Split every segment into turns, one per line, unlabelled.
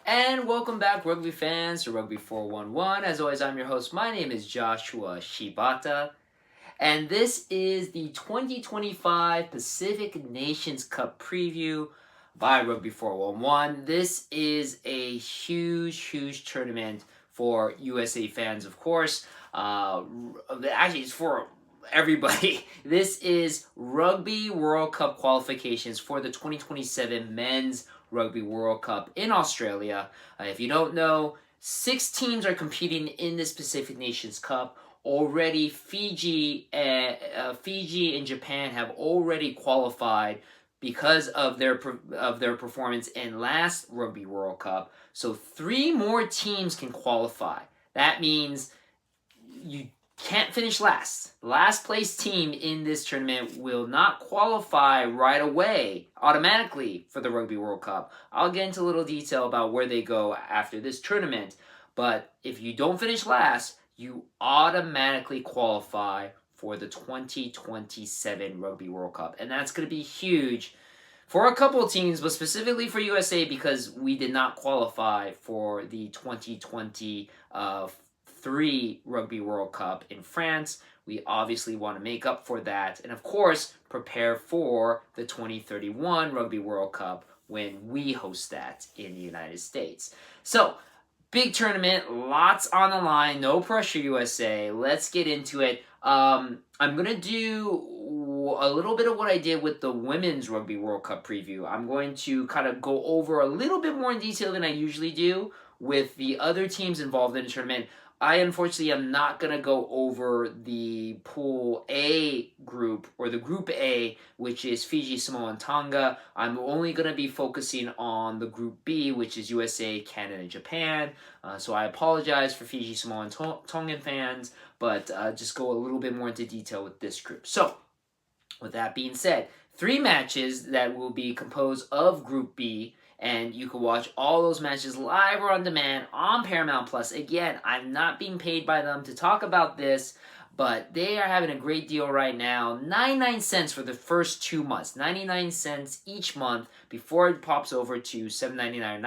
And welcome back, rugby fans, to Rugby411. As always, I'm your host. My name is Joshua Shibata, and this is the 2025 Pacific Nations Cup preview by Rugby411. This is a huge tournament for USA fans, of course. Actually, it's for everybody. This is Rugby World Cup qualifications for the 2027 Men's Rugby World Cup in Australia. If you don't know, 6 teams are competing in this Pacific Nations Cup. Already, Fiji and Japan have already qualified because of their performance in last Rugby World Cup. So 3 more teams can qualify. That means you can't finish last. Last place team in this tournament will not qualify right away automatically for the Rugby World Cup. I'll get into a little detail about where they go after this tournament, but if you don't finish last, you automatically qualify for the 2027 Rugby World Cup. And that's going to be huge for a couple of teams, but specifically for USA because we did not qualify for the 2023 Rugby World Cup in France. We obviously want to make up for that and, of course, prepare for the 2031 Rugby World Cup when we host that in the United States. So, big tournament, lots on the line, no pressure, USA. Let's get into it. I'm going to do a little bit of what I did with the Women's Rugby World Cup preview. I'm going to kind of go over a little bit more in detail than I usually do with the other teams involved in the tournament. I unfortunately am not going to go over the Pool A group, or the Group A, which is Fiji, Samoa, and Tonga. I'm only going to be focusing on the Group B, which is USA, Canada, and Japan. So I apologize for Fiji, Samoa, and Tongan fans, but just go a little bit more into detail with this group. So, with that being said, 3 matches that will be composed of Group B, and you can watch all those matches live or on demand on Paramount Plus. Again, I'm not being paid by them to talk about this, but they are having a great deal right now. 99 cents for the first 2 months. 99 cents each month before it pops over to $7.99 or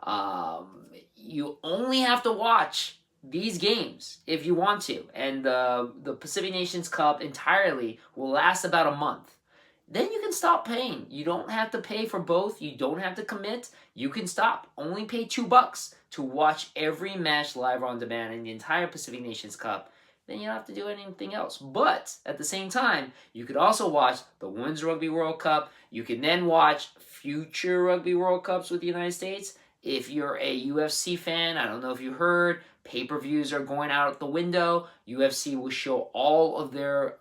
$9.99. You only have to watch these games if you want to, and the Pacific Nations Cup entirely will last about a month. Then you can stop paying. You don't have to pay for both. You don't have to commit. You can stop. Only pay $2 to watch every match live on demand in the entire Pacific Nations Cup. Then you don't have to do anything else. But at the same time, you could also watch the Women's Rugby World Cup. You can then watch future Rugby World Cups with the United States. If you're a UFC fan, I don't know if you heard, pay-per-views are going out the window. UFC will show all of their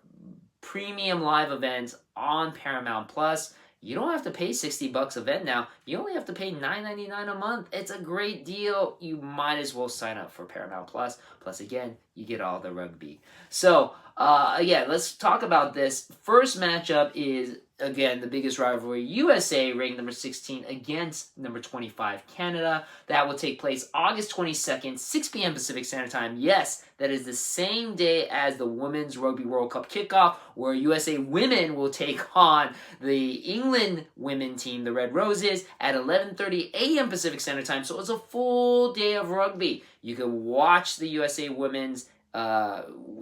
premium live events on Paramount Plus. You don't have to pay $60 a event now. You only have to pay $9.99 a month. It's a great deal. You might as well sign up for Paramount Plus. Plus, again, you get all the rugby. So, again, let's talk about this. First matchup is, again, the biggest rivalry. USA ranked number 16 against number 25 Canada. That will take place August 22nd, 6 p.m. Pacific Standard Time. Yes, that is the same day as the Women's Rugby World Cup kickoff, where USA women will take on the England women team, the Red Roses, at 11:30 a.m. Pacific Standard Time. So it's a full day of rugby. You can watch the USA women's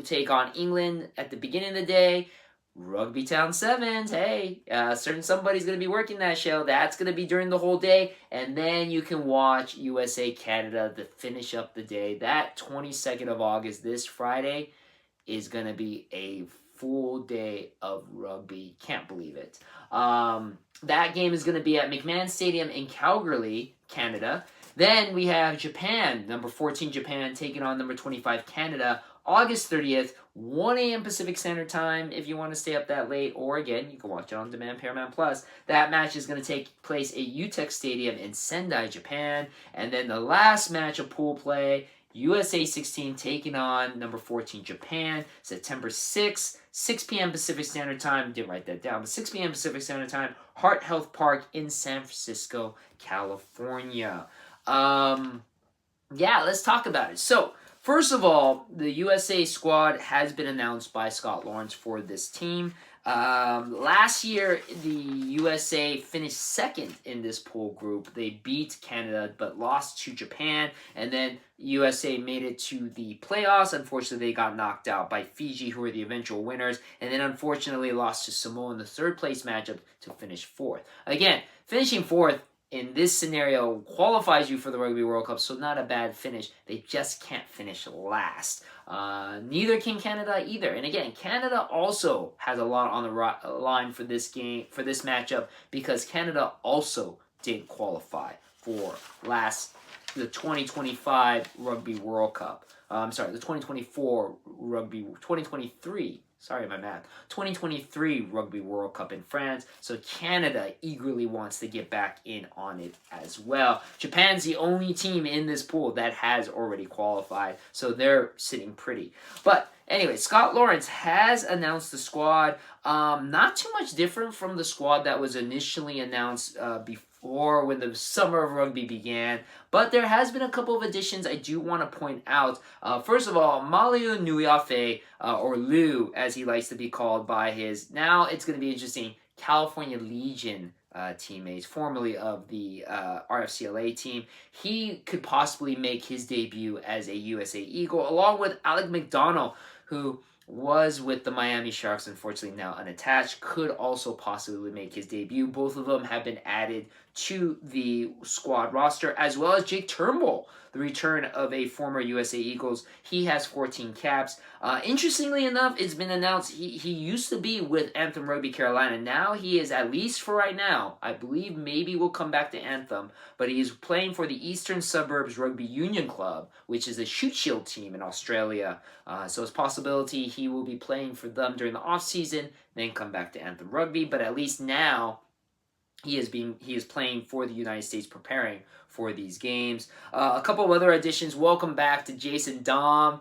take on England at the beginning of the day. Rugby Town Sevens, hey, certain somebody's going to be working that show. That's going to be during the whole day. And then you can watch USA Canada to finish up the day. That 22nd of August, this Friday, is going to be a full day of rugby. Can't believe it. That game is going to be at McMahon Stadium in Calgary, Canada. Then we have Japan, number 14 Japan, taking on number 25 Canada, August 30th, 1 a.m. Pacific Standard Time if you want to stay up that late. Or again, you can watch it on demand, Paramount Plus. That match is going to take place at UTEC Stadium in Sendai, Japan. And then the last match of pool play, USA 16 taking on number 14 Japan, September 6th, 6 p.m. Pacific Standard Time. Didn't write that down, but 6 p.m. Pacific Standard Time, Heart Health Park in San Francisco, California. Yeah, let's talk about it. So, first of all, the USA squad has been announced by Scott Lawrence for this team. Last year, the USA finished second in this pool group. They beat Canada but lost to Japan, and then USA made it to the playoffs. Unfortunately, they got knocked out by Fiji, who were the eventual winners, and then unfortunately lost to Samoa in the third place matchup to finish fourth. Again, finishing fourth in this scenario qualifies you for the Rugby World Cup, so not a bad finish. They just can't finish last. Neither can Canada either. And again, Canada also has a lot on the line for this game, for this matchup, because Canada also didn't qualify for the 2025 Rugby World Cup. I'm sorry, the 2023. Sorry, my math. 2023 Rugby World Cup in France. So Canada eagerly wants to get back in on it as well. Japan's the only team in this pool that has already qualified, so they're sitting pretty. But anyway, Scott Lawrence has announced the squad. Not too much different from the squad that was initially announced before when the summer of rugby began. But there has been a couple of additions I do want to point out. First of all, Maliu Nuiafe, or Lou, as he likes to be called by his, now it's going to be interesting, California Legion teammates, formerly of the RFCLA team. He could possibly make his debut as a USA Eagle, along with Alec McDonald, who was with the Miami Sharks, unfortunately now unattached, could also possibly make his debut. Both of them have been added to the squad roster, as well as Jake Turnbull, the return of a former USA Eagles. He has 14 caps. Interestingly enough, it's been announced he used to be with Anthem Rugby Carolina. Now he is, at least for right now, I believe maybe we'll come back to Anthem, but he is playing for the Eastern Suburbs Rugby Union Club, which is a Shoot Shield team in Australia. So it's a possibility he will be playing for them during the off-season, then come back to Anthem Rugby, but at least now he is playing for the United States, preparing for these games. A couple of other additions. Welcome back to Jason Dom.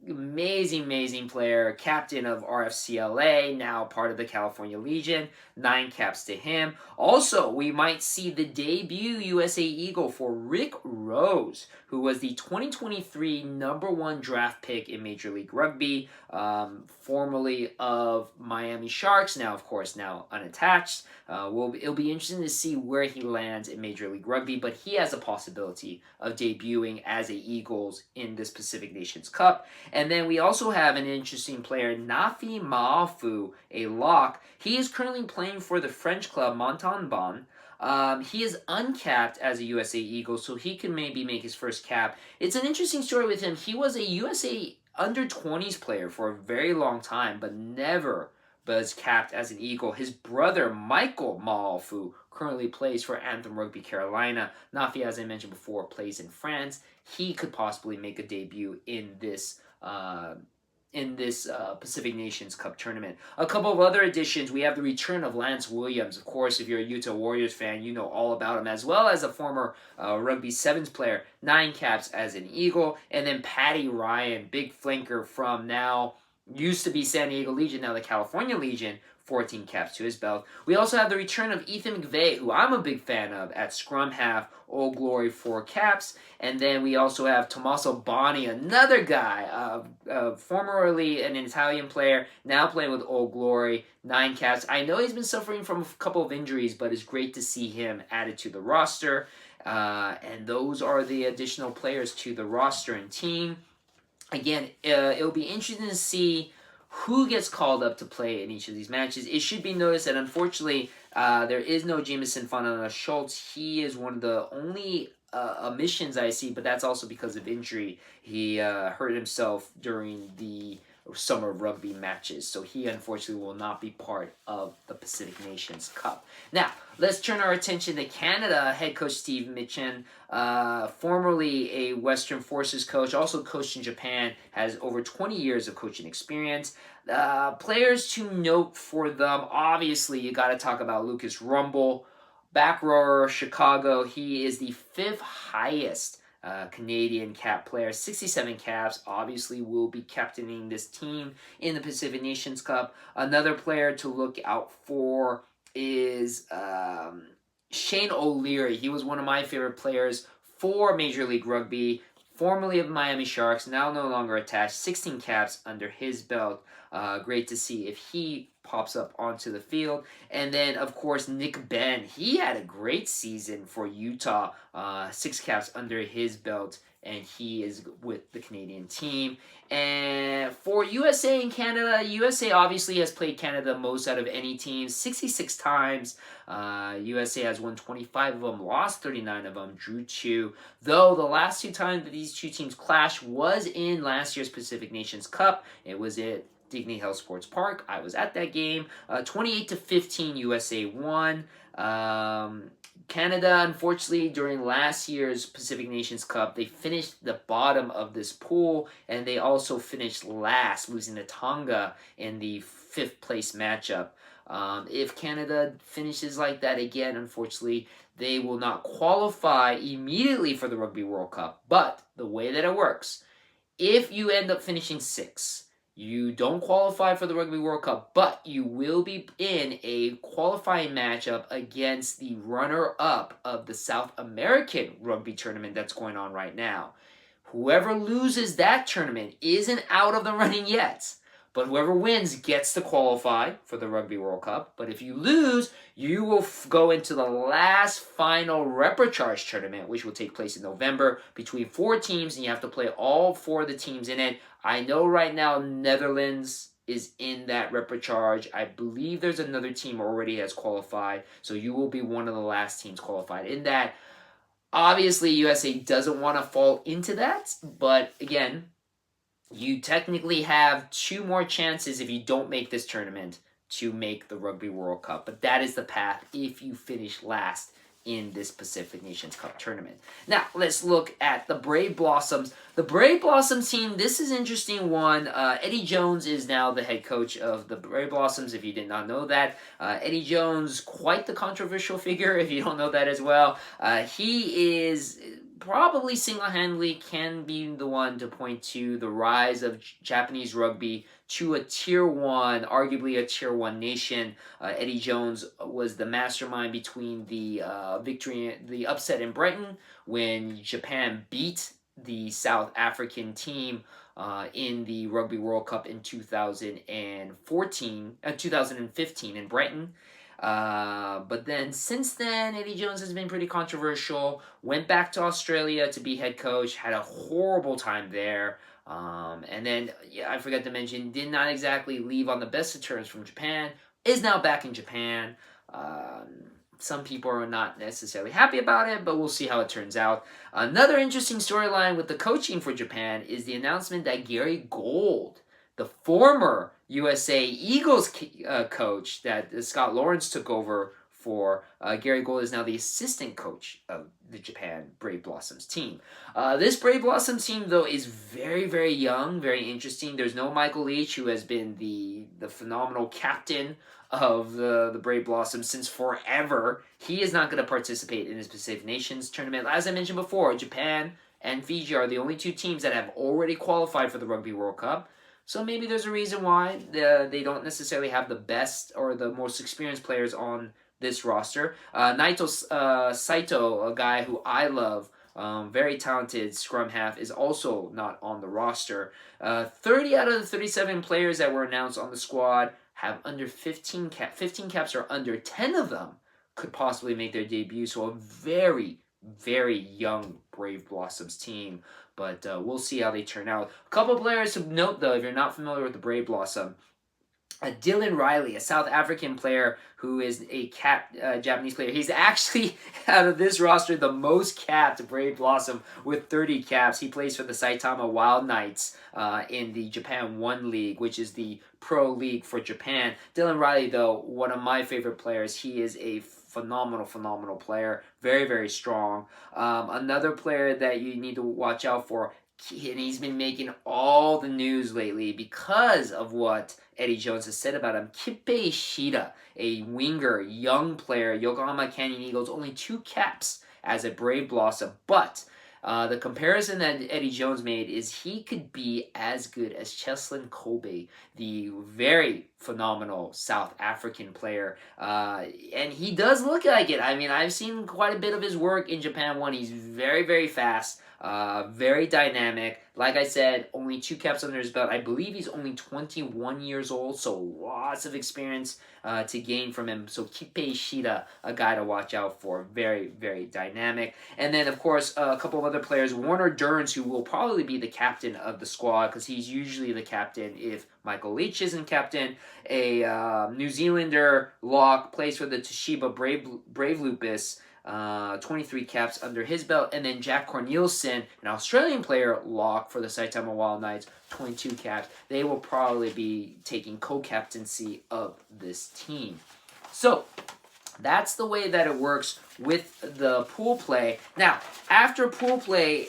Amazing player, captain of RFCLA, now part of the California Legion. 9 caps to him. Also, we might see the debut USA Eagle for Rick Rose, who was the 2023 #1 draft pick in Major League Rugby, formerly of Miami Sharks, now, of course, now unattached. It'll be interesting to see where he lands in Major League Rugby, but he has a possibility of debuting as a Eagles in this Pacific Nations Cup. And then we also have an interesting player, Nafi Maafu, a lock. He is currently playing for the French club Montauban. He is uncapped as a USA Eagle, so he can maybe make his first cap. It's an interesting story with him. He was a USA under-20s player for a very long time, but never was capped as an Eagle. His brother, Michael Maafu, currently plays for Anthem Rugby Carolina. Nafi, as I mentioned before, plays in France. He could possibly make a debut in this Pacific Nations Cup tournament. A couple of other additions. We have the return of Lance Williams. Of course, if you're a Utah Warriors fan, you know all about him, as well as a former Rugby Sevens player. 9 caps as an Eagle. And then Patty Ryan, big flanker from now, used to be San Diego Legion, now the California Legion. 14 caps to his belt. We also have the return of Ethan McVeigh, who I'm a big fan of, at scrum half, Old Glory, 4 caps. And then we also have Tommaso Boni, another guy, formerly an Italian player, now playing with Old Glory, 9 caps. I know he's been suffering from a couple of injuries, but it's great to see him added to the roster. And those are the additional players to the roster and team. Again, it'll be interesting to see who gets called up to play in each of these matches. It should be noticed that, unfortunately, there is no Jameson Fonana Schultz. He is one of the only omissions I see, but that's also because of injury. He hurt himself during the Summer of Rugby matches, so he unfortunately will not be part of the Pacific Nations Cup. Now, let's turn our attention to Canada. Head coach Steve Mitchen, formerly a Western Forces coach, also coached in Japan, has over 20 years of coaching experience. Players to note for them, obviously, you got to talk about Lucas Rumble, back rower, Chicago. He is the 5th highest Canadian cap player, 67 caps, obviously will be captaining this team in the Pacific Nations Cup. Another player to look out for is Shane O'Leary. He was one of my favorite players for Major League Rugby, formerly of Miami Sharks, now no longer attached, 16 caps under his belt. Great to see if he pops up onto the field. And then, of course, Nick Ben. He had a great season for Utah. 6 caps under his belt, and he is with the Canadian team. And for USA and Canada, USA obviously has played Canada most out of any team, 66 times. USA has won 25 of them, lost 39 of them, drew 2. Though the last 2 times that these two teams clashed was in last year's Pacific Nations Cup. It was at Dignity Health Sports Park. I was at that game. 28-15, USA won. Canada, unfortunately, during last year's Pacific Nations Cup, they finished the bottom of this pool, and they also finished last, losing to Tonga in the 5th place matchup. If Canada finishes like that again, unfortunately, they will not qualify immediately for the Rugby World Cup. But the way that it works, if you end up finishing 6th, you don't qualify for the Rugby World Cup, but you will be in a qualifying matchup against the runner-up of the South American rugby tournament that's going on right now. Whoever loses that tournament isn't out of the running yet, but whoever wins gets to qualify for the Rugby World Cup. But if you lose, you will go into the last final repechage tournament, which will take place in November between 4 teams, and you have to play all 4 of the teams in it. I know right now Netherlands is in that repechage. I believe there's another team already has qualified, so you will be one of the last teams qualified in that. Obviously, USA doesn't want to fall into that, but again, you technically have 2 more chances if you don't make this tournament to make the Rugby World Cup. But that is the path if you finish last in this Pacific Nations Cup tournament. Now, let's look at the Brave Blossoms. The Brave Blossoms team, this is an interesting one. Eddie Jones is now the head coach of the Brave Blossoms, if you did not know that. Eddie Jones, quite the controversial figure, if you don't know that as well. He is probably single-handedly can be the one to point to the rise of Japanese rugby to a Tier 1, arguably a Tier 1 nation. Eddie Jones was the mastermind between the the upset in Brighton when Japan beat the South African team in the Rugby World Cup in 2015 in Brighton. But then since then, Eddie Jones has been pretty controversial. Went back to Australia to be head coach. Had a horrible time there. And then, yeah, I forgot to mention, did not exactly leave on the best of terms from Japan. Is now back in Japan. Some people are not necessarily happy about it, but we'll see how it turns out. Another interesting storyline with the coaching for Japan is the announcement that Gary Gold, the former USA Eagles coach that Scott Lawrence took over for, Gary Gold is now the assistant coach of the Japan Brave Blossoms team. This Brave Blossoms team, though, is very, very young, very interesting. There's no Michael Leach, who has been the phenomenal captain of the Brave Blossoms since forever. He is not going to participate in this Pacific Nations tournament. As I mentioned before, Japan and Fiji are the only 2 teams that have already qualified for the Rugby World Cup. So maybe there's a reason why they don't necessarily have the best or the most experienced players on this roster. Naito Saito, a guy who I love, very talented scrum half, is also not on the roster. 30 out of the 37 players that were announced on the squad have under 15 caps. 15 caps or under. 10 of them could possibly make their debut. So a very, very young Brave Blossoms team. But we'll see how they turn out. A couple players to note, though, if you're not familiar with the Brave Blossom. Dylan Riley, a South African player who is a Japanese player. He's actually, out of this roster, the most capped Brave Blossom with 30 caps. He plays for the Saitama Wild Knights in the Japan 1 League, which is the pro league for Japan. Dylan Riley, though, one of my favorite players. He is a phenomenal player. Very, very strong. Another player that you need to watch out for, and he's been making all the news lately because of what Eddie Jones has said about him. Kippe Ishida, a winger, young player, Yokohama Canyon Eagles, only 2 caps as a Brave Blossom. But the comparison that Eddie Jones made is he could be as good as Cheslin Kobe, the very phenomenal South African player. And he does look like it. I mean, I've seen quite a bit of his work in Japan 1. He's very, very fast. Very dynamic. Like I said, only 2 caps under his belt. I believe he's only 21 years old, so lots of experience to gain from him. So Kipe Ishida, a guy to watch out for. Very, very dynamic. And then, of course, a couple of other players. Warner Durns, who will probably be the captain of the squad because he's usually the captain if Michael Leach isn't captain. A New Zealander lock, plays for the Toshiba Brave Lupus. 23 caps under his belt, and then Jack Cornelison, an Australian player, lock for the Saitama Wild Knights, 22 caps. They will probably be taking co-captaincy of this team. So that's the way that it works with the pool play. Now, after pool play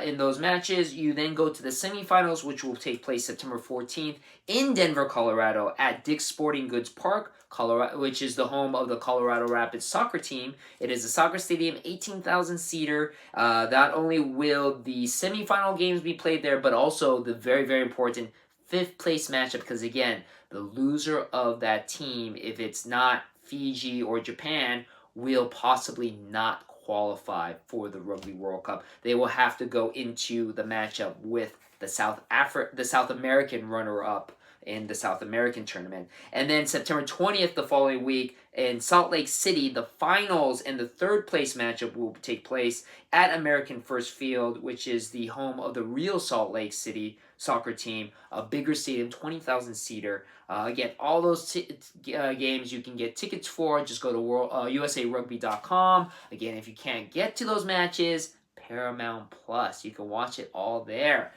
in those matches, you then go to the semifinals, which will take place September 14th in Denver, Colorado, at Dick's Sporting Goods Park, Colorado, which is the home of the Colorado Rapids soccer team. It is a soccer stadium, 18,000-seater. Not only will the semifinal games be played there, but also the very, very important fifth-place matchup, because, again, the loser of that team, if it's not Fiji or Japan, will possibly not qualify for the Rugby World Cup. They will have to go into the matchup with the South American runner-up in the South American tournament. And then September 20th, the following week, in Salt Lake City, the finals and the third place matchup will take place at American First Field, which is the home of the real Salt Lake City soccer team, a bigger stadium, 20,000-seater. Again, all those games you can get tickets for. Just go to USARugby.com. Again, if you can't get to those matches, Paramount Plus. You can watch it all there.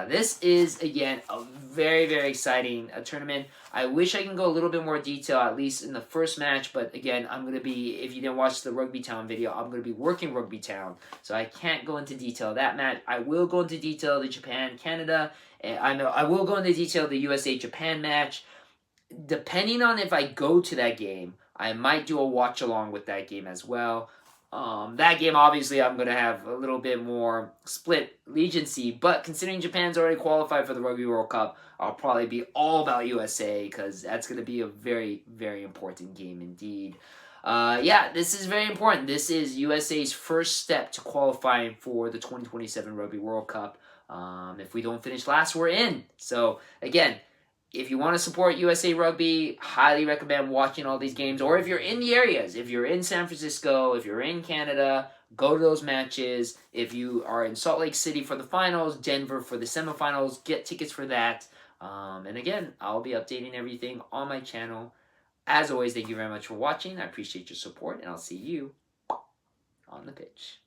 This is, again, a very, very exciting tournament. I wish I can go a little bit more detail, at least in the first match, but again, I'm going to be, if you didn't watch the Rugby Town video, I'm going to be working Rugby Town, so I can't go into detail of that match. I will go into detail the Japan-Canada, and I will go into detail the USA-Japan match. Depending on if I go to that game, I might do a watch-along with that game as well. That game, obviously, I'm going to have a little bit more split allegiance, but considering Japan's already qualified for the Rugby World Cup, I'll probably be all about USA because that's going to be a very, very important game indeed. Yeah, this is very important. This is USA's first step to qualifying for the 2027 Rugby World Cup. If we don't finish last, we're in. So, again, if you want to support USA Rugby, highly recommend watching all these games. Or if you're in the areas, if you're in San Francisco, if you're in Canada, go to those matches. If you are in Salt Lake City for the finals, Denver for the semifinals, get tickets for that. And again, I'll be updating everything on my channel. As always, thank you very much for watching. I appreciate your support, and I'll see you on the pitch.